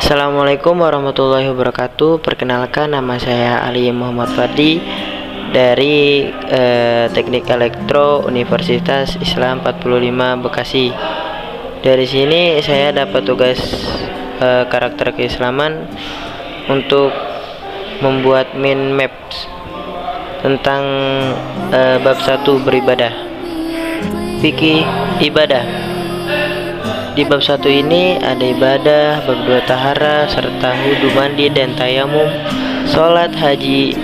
Assalamualaikum warahmatullahi wabarakatuh. Perkenalkan, nama saya Ali Muhammad Fardi dari Teknik Elektro Universitas Islam 45 Bekasi. Dari sini saya dapat tugas karakter keislaman untuk membuat mind maps tentang bab 1 beribadah, fikih ibadah. Di bab 1 ini ada ibadah, bab 2 tahara, serta wudu, mandi dan tayamum, sholat, haji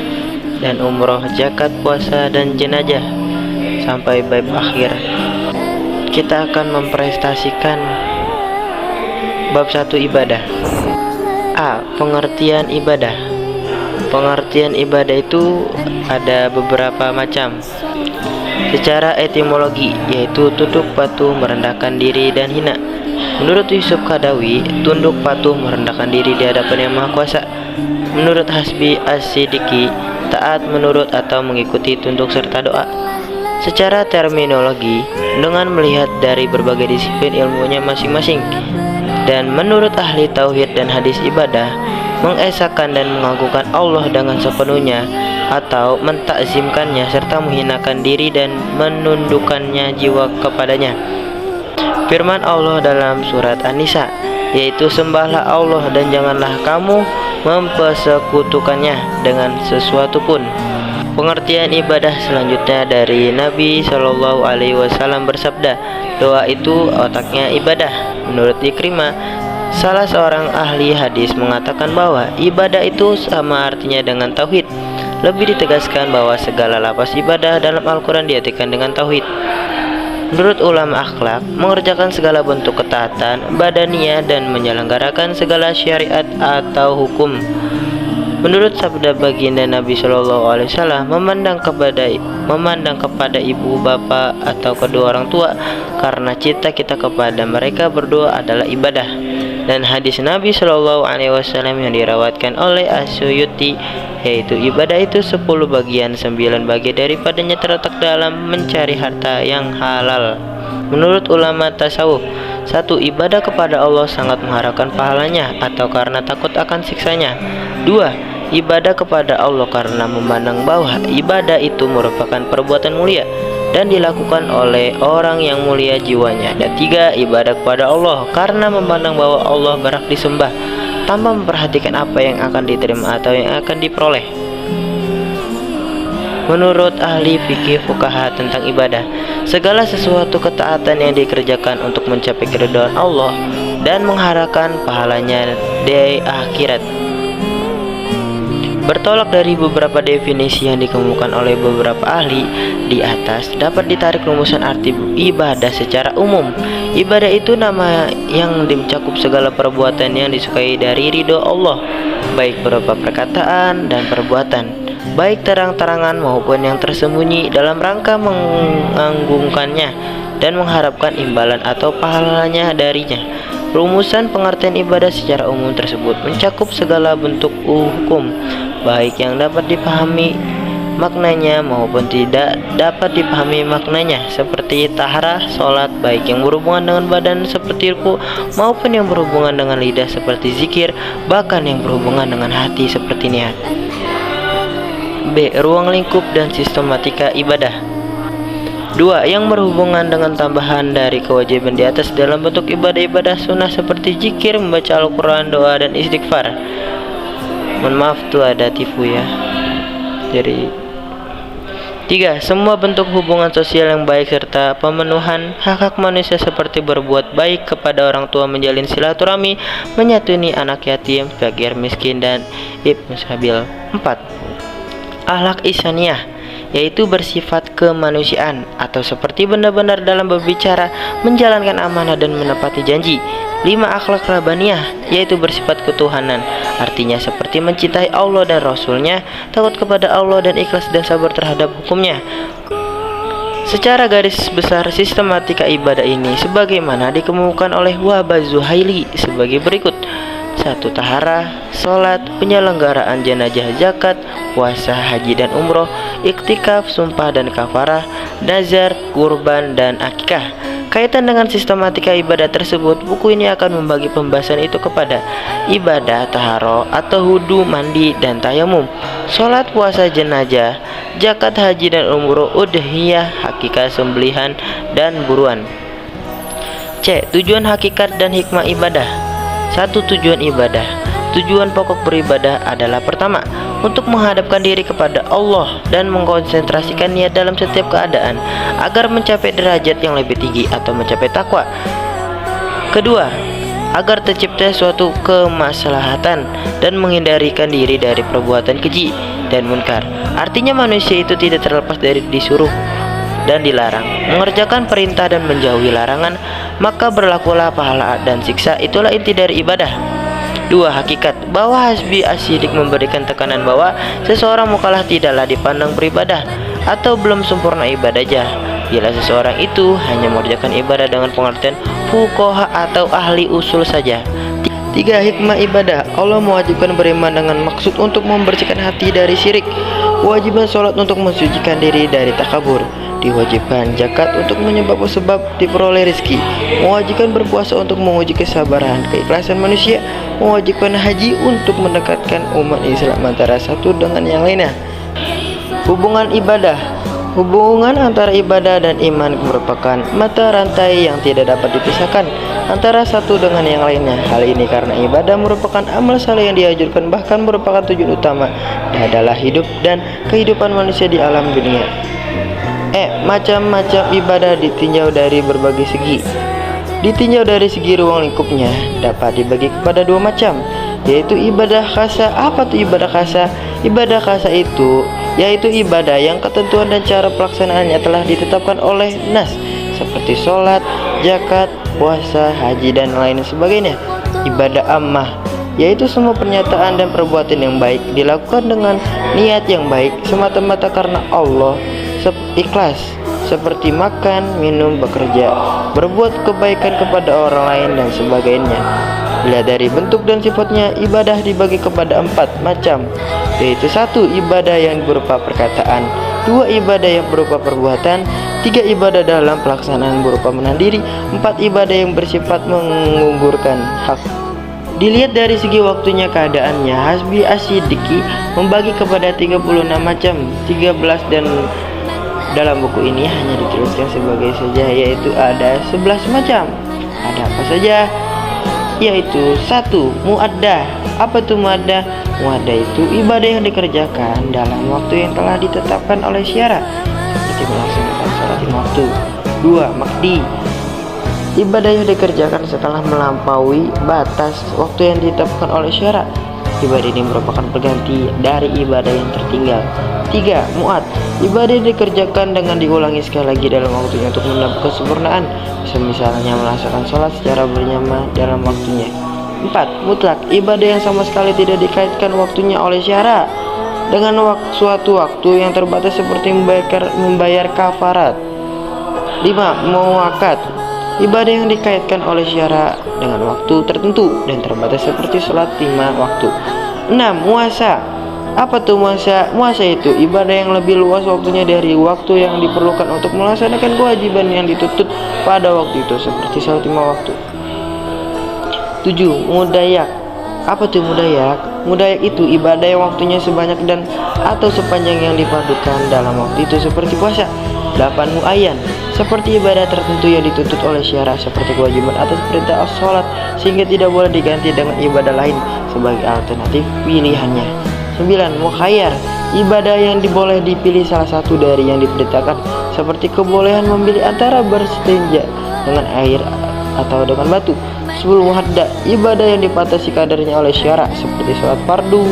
dan umroh, zakat, puasa dan jenazah, sampai bab akhir. Kita akan mempresentasikan bab 1 ibadah. A. Pengertian ibadah. Pengertian ibadah itu ada beberapa macam. Secara etimologi, yaitu tunduk patuh, merendahkan diri dan hina. Menurut Yusuf Kadawi, tunduk patuh merendahkan diri di hadapan Yang Maha Kuasa. Menurut Hasbi As-Siddiqi, taat menurut atau mengikuti tunduk serta doa. Secara terminologi, dengan melihat dari berbagai disiplin ilmunya masing-masing. Dan menurut ahli tauhid dan hadis ibadah, mengesahkan dan mengagungkan Allah dengan sepenuhnya atau mentakzimkannya serta menghinakan diri dan menundukkannya jiwa kepadanya. Firman Allah dalam surat An-Nisa, yaitu sembahlah Allah dan janganlah kamu mempersekutukannya dengan sesuatu pun. Pengertian ibadah selanjutnya dari Nabi Shallallahu Alaihi Wasallam bersabda, doa itu otaknya ibadah. Menurut Ikrimah, salah seorang ahli hadis, mengatakan bahwa ibadah itu sama artinya dengan tauhid. Lebih ditegaskan bahwa segala lapas ibadah dalam Al-Quran diartikan dengan tauhid. Menurut ulama akhlak, mengerjakan segala bentuk ketaatan badaniyah dan menyelenggarakan segala syariat atau hukum. Menurut sabda baginda Nabi Shallallahu Alaihi Wasallam, memandang kepada ibu, bapak atau kedua orang tua karena cinta kita kepada mereka berdua adalah ibadah. Dan hadis Nabi Shallallahu Alaihi Wasallam yang dirawatkan oleh As-Suyuti, yaitu ibadah itu 10 bagian, 9 bagian daripadanya terletak dalam mencari harta yang halal. Menurut ulama tasawuf, 1. Ibadah kepada Allah sangat mengharapkan pahalanya atau karena takut akan siksanya. 2. Ibadah kepada Allah karena memandang bahwa ibadah itu merupakan perbuatan mulia dan dilakukan oleh orang yang mulia jiwanya. Dan 3. Ibadah kepada Allah karena memandang bahwa Allah berhak disembah tanpa memperhatikan apa yang akan diterima atau yang akan diperoleh. Menurut ahli fikih fuqaha tentang ibadah, segala sesuatu ketaatan yang dikerjakan untuk mencapai keridhaan Allah dan mengharapkan pahalanya di akhirat. Bertolak dari beberapa definisi yang dikemukakan oleh beberapa ahli di atas, dapat ditarik rumusan arti ibadah secara umum. Ibadah itu nama yang mencakup segala perbuatan yang disukai dari ridho Allah, baik berupa perkataan dan perbuatan, baik terang-terangan maupun yang tersembunyi, dalam rangka mengagungkannya dan mengharapkan imbalan atau pahalanya darinya. Rumusan pengertian ibadah secara umum tersebut mencakup segala bentuk hukum, baik yang dapat dipahami maknanya maupun tidak dapat dipahami maknanya, seperti tahara, sholat, baik yang berhubungan dengan badan seperti ruku maupun yang berhubungan dengan lidah seperti zikir, bahkan yang berhubungan dengan hati seperti niat. B. Ruang lingkup dan sistematika ibadah. 2. Yang berhubungan dengan tambahan dari kewajiban di atas dalam bentuk ibadah-ibadah sunnah seperti zikir, membaca Al-Quran, doa, dan istighfar. Mohon maaf tuh ada tifu ya. Jadi 3. Semua bentuk hubungan sosial yang baik serta pemenuhan hak-hak manusia seperti berbuat baik kepada orang tua, menjalin silaturahmi, menyantuni anak yatim, fakir miskin, dan ibnu sabil. 4. Akhlak ihsaniyah, yaitu bersifat kemanusiaan atau seperti benar-benar dalam berbicara, menjalankan amanah dan menepati janji. 5. Akhlak rabbaniyah, yaitu bersifat ketuhanan, artinya seperti mencintai Allah dan Rasulnya, takut kepada Allah dan ikhlas dan sabar terhadap hukumnya. Secara garis besar sistematika ibadah ini sebagaimana dikemukakan oleh Wahbah Zuhaili sebagai berikut. 1. Tahara, sholat, penyelenggaraan jenazah, zakat, puasa, haji dan umroh, iktikaf, sumpah dan kafarah, nazar, kurban dan akikah. Berkaitan dengan sistematika ibadah tersebut, buku ini akan membagi pembahasan itu kepada ibadah taharo atau wudu, mandi, dan tayamum, sholat, puasa, jenazah, zakat, haji dan umroh, udhiyah, hakikat sembelihan, dan buruan. C. Tujuan hakikat dan hikmah ibadah. 1. Tujuan ibadah. Tujuan pokok beribadah adalah pertama, untuk menghadapkan diri kepada Allah dan mengkonsentrasikan niat dalam setiap keadaan agar mencapai derajat yang lebih tinggi atau mencapai takwa. Kedua, agar tercipta suatu kemaslahatan dan menghindarikan diri dari perbuatan keji dan munkar. Artinya manusia itu tidak terlepas dari disuruh dan dilarang, mengerjakan perintah dan menjauhi larangan, maka berlakulah pahala dan siksa. Itulah inti dari ibadah. 2. Hakikat, bahwa Hasbi Asyidik memberikan tekanan bahwa seseorang mukalah tidaklah dipandang beribadah atau belum sempurna ibadahnya bila seseorang itu hanya mengerjakan ibadah dengan pengertian fuqaha atau ahli usul saja. 3. Hikmah ibadah, Allah mewajibkan beriman dengan maksud untuk membersihkan hati dari syirik, kewajiban sholat untuk mensucikan diri dari takabur, diwajibkan zakat untuk menyebabkan sebab diperoleh rezeki, mewajibkan berpuasa untuk menguji kesabaran, keikhlasan manusia, mewajibkan haji untuk mendekatkan umat Islam antara satu dengan yang lainnya. Hubungan ibadah. Hubungan antara ibadah dan iman merupakan mata rantai yang tidak dapat dipisahkan antara satu dengan yang lainnya. Hal ini karena ibadah merupakan amal saleh yang dianjurkan, bahkan merupakan tujuan utama adalah hidup dan kehidupan manusia di alam dunia. Macam-macam ibadah ditinjau dari berbagai segi. Ditinjau dari segi ruang lingkupnya dapat dibagi kepada dua macam, yaitu ibadah khasa. Apa tuh ibadah khasa? Ibadah khasa itu yaitu ibadah yang ketentuan dan cara pelaksanaannya telah ditetapkan oleh nas, seperti sholat, zakat, puasa, haji, dan lain sebagainya. Ibadah ammah yaitu semua pernyataan dan perbuatan yang baik dilakukan dengan niat yang baik semata-mata karena Allah, ikhlas, seperti makan, minum, bekerja, berbuat kebaikan kepada orang lain, dan sebagainya. Bila dari bentuk dan sifatnya, ibadah dibagi kepada 4 macam, yaitu 1. Ibadah yang berupa perkataan, 2. Ibadah yang berupa perbuatan, 3. Ibadah dalam pelaksanaan berupa menahan diri, 4. Ibadah yang bersifat menggugurkan hak. Dilihat dari segi waktunya keadaannya, Hasbi Asyidiki membagi kepada 36 macam, 13 dan dalam buku ini hanya dituliskan sebagai saja, yaitu ada 11 macam. Ada apa saja? Yaitu 1. Muaddah. Apa itu muaddah? Muaddah itu ibadah yang dikerjakan dalam waktu yang telah ditetapkan oleh syara, seperti melaksanakan sholat 5 waktu. 2. Makdi. Ibadah yang dikerjakan setelah melampaui batas waktu yang ditetapkan oleh syara. Ibadah ini merupakan pengganti dari ibadah yang tertinggal. 3. Mu'ad. Ibadah yang dikerjakan dengan diulangi sekali lagi dalam waktunya untuk mendapat kesempurnaan, misalnya melaksanakan sholat secara berjamaah dalam waktunya. 4. Mutlak. Ibadah yang sama sekali tidak dikaitkan waktunya oleh syara dengan suatu waktu yang terbatas, seperti membayar kafarat. 5. Muakkad. Ibadah yang dikaitkan oleh syara dengan waktu tertentu dan terbatas, seperti sholat 5 waktu. 6. Muasa. Apa tuh muasa? Muasa itu ibadah yang lebih luas waktunya dari waktu yang diperlukan untuk melaksanakan kewajiban yang dituntut pada waktu itu, seperti sholat 5 waktu. 7. Mudayak. Apa tuh mudayak? Mudayak itu ibadah yang waktunya sebanyak dan atau sepanjang yang dipadukan dalam waktu itu, seperti puasa. 8. Muayyan. Seperti ibadah tertentu yang dituntut oleh syara, seperti kewajiban atas perintah sholat, sehingga tidak boleh diganti dengan ibadah lain sebagai alternatif pilihannya. 9. Mukhayyar. Ibadah yang boleh dipilih salah satu dari yang diperintahkan, seperti kebolehan memilih antara berstinja dengan air atau dengan batu. 10. Muhadda. Ibadah yang dibatasi kadarnya oleh syara, seperti sholat fardu.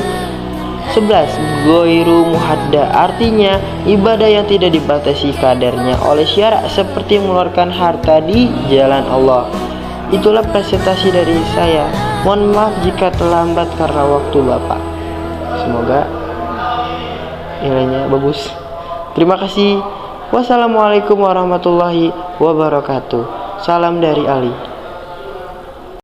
11. Goiru muhadda. Artinya ibadah yang tidak dibatasi kadarnya oleh syara, seperti mengeluarkan harta di jalan Allah. Itulah presentasi dari saya. Mohon maaf jika terlambat karena waktu Bapak. Semoga nilainya bagus. Terima kasih. Wassalamualaikum warahmatullahi wabarakatuh. Salam dari Ali.